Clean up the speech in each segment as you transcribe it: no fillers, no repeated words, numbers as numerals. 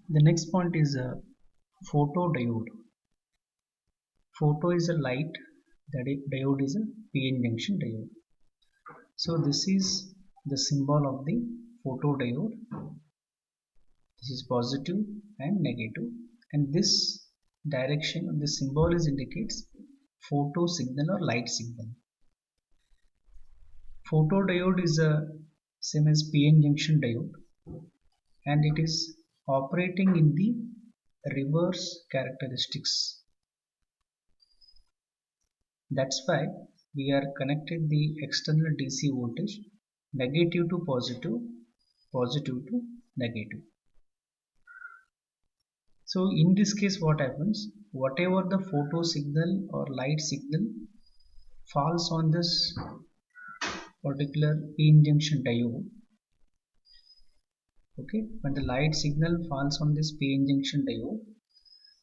The next point is a photodiode. Photo is a light, diode is a PN junction diode. So this is the symbol of the photodiode. This is positive and negative, and this direction of the symbol is indicates photo signal or light signal. Photodiode is a same as PN junction diode, and it is operating in the reverse characteristics. That's why we are connected the external DC voltage negative to positive, positive to negative. So in this case what happens, whatever the photo signal or light signal falls on this particular PN junction diode, okay, when the light signal falls on this PN junction diode,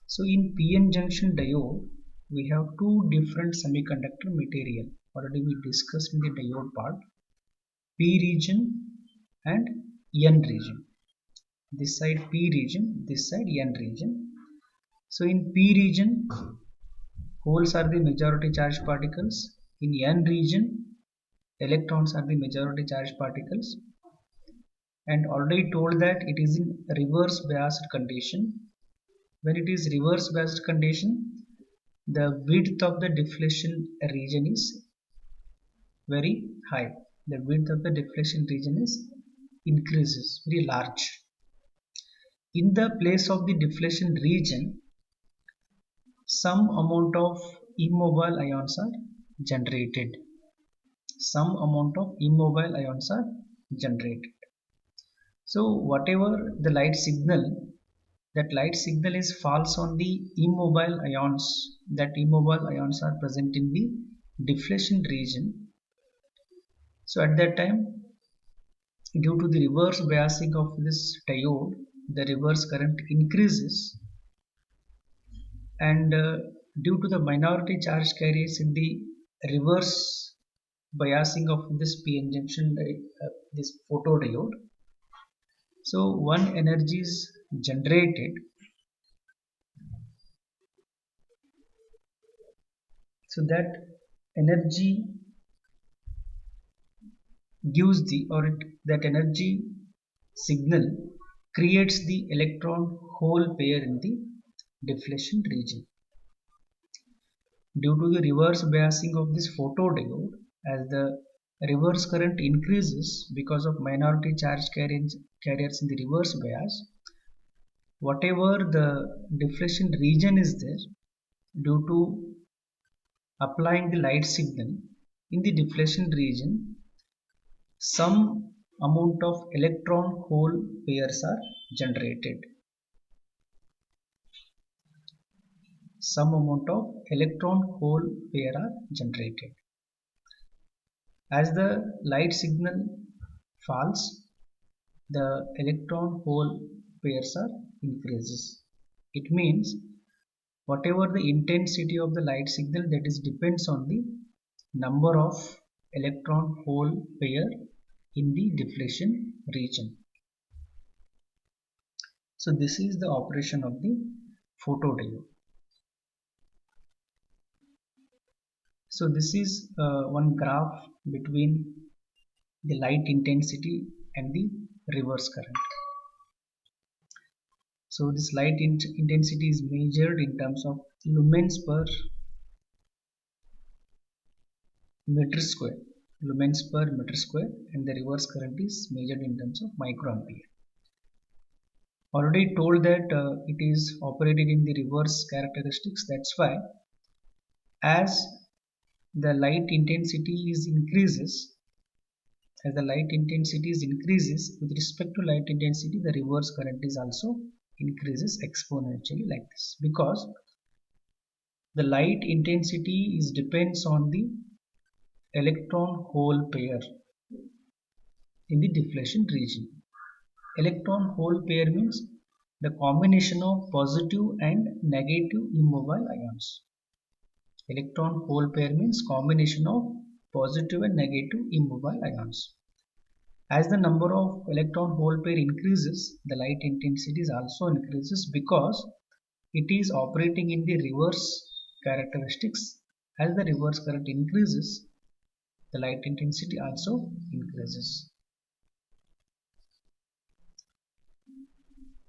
so in PN junction diode we have two different semiconductor material. Already we discussed in the diode part, P region and N region. This side P region, this side N region. So in P region, holes are the majority charged particles. In N region, electrons are the majority charged particles. And already told that it is in reverse biased condition. When it is reverse biased condition, the width of the deflection region is very high. The width of the deflection region is increases very large. In the place of the deflection region, some amount of immobile ions are generated. Some amount of immobile ions are generated. So whatever the light signal, that light signal is falls on the immobile ions. That immobile ions are present in the deflection region. So at that time, due to the reverse biasing of this diode, the reverse current increases, and due to the minority charge carriers in the reverse biasing of this PN junction, this photodiode, so one energy is generated. So that energy gives the that energy signal creates the electron hole pair in the deflection region. Due to the reverse biasing of this photodiode, as the reverse current increases because of minority charge carriers in the reverse bias, whatever the deflection region is there, due to applying the light signal in the deflection region, some amount of electron hole pairs are generated. Some amount of electron hole pair are generated. As the light signal falls, the electron hole pairs are increases. It means whatever the intensity of the light signal, that is depends on the number of electron hole pair in the deflection region. So this is the operation of the photodiode. So this is one graph between the light intensity and the reverse current. So this light intensity is measured in terms of lumens per meter square. Lumens per meter square, and the reverse current is measured in terms of microampere. Already told that it is operated in the reverse characteristics. That's why as the light intensity is increases, with respect to light intensity, the reverse current is also increases exponentially like this, because the light intensity is depends on the electron hole pair in the deflection region. Electron hole pair means the combination of positive and negative immobile ions. Electron hole pair means combination of positive and negative immobile ions. As the number of electron hole pair increases, the light intensity also increases because it is operating in the reverse characteristics. As the reverse current increases, the light intensity also increases.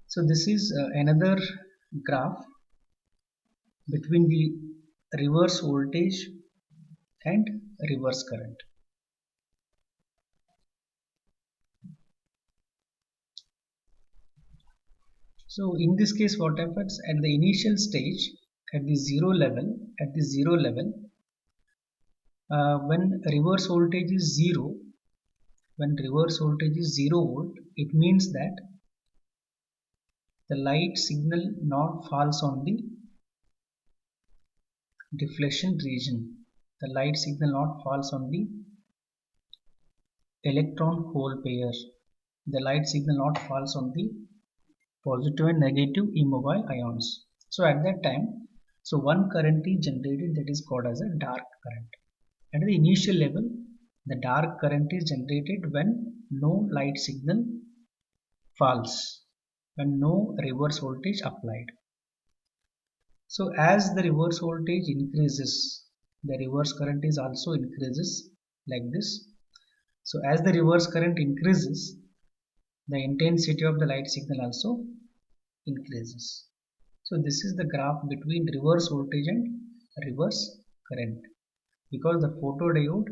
So this is another graph between the reverse voltage and reverse current. So in this case, what happens at the initial stage, at the zero level, when reverse voltage is zero, volt, it means that the light signal not falls on the deflection region. The light signal not falls on the electron hole pair. The light signal not falls on the positive and negative immobile ions. So at that time, so one current is generated that is called as a dark current. At the initial level, the dark current is generated when no light signal falls, when no reverse voltage applied. So as the reverse voltage increases, the reverse current is also increases like this. So as the reverse current increases, the intensity of the light signal also increases. So this is the graph between reverse voltage and reverse current, because the photodiode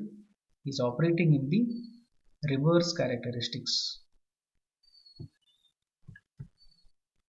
is operating in the reverse characteristics.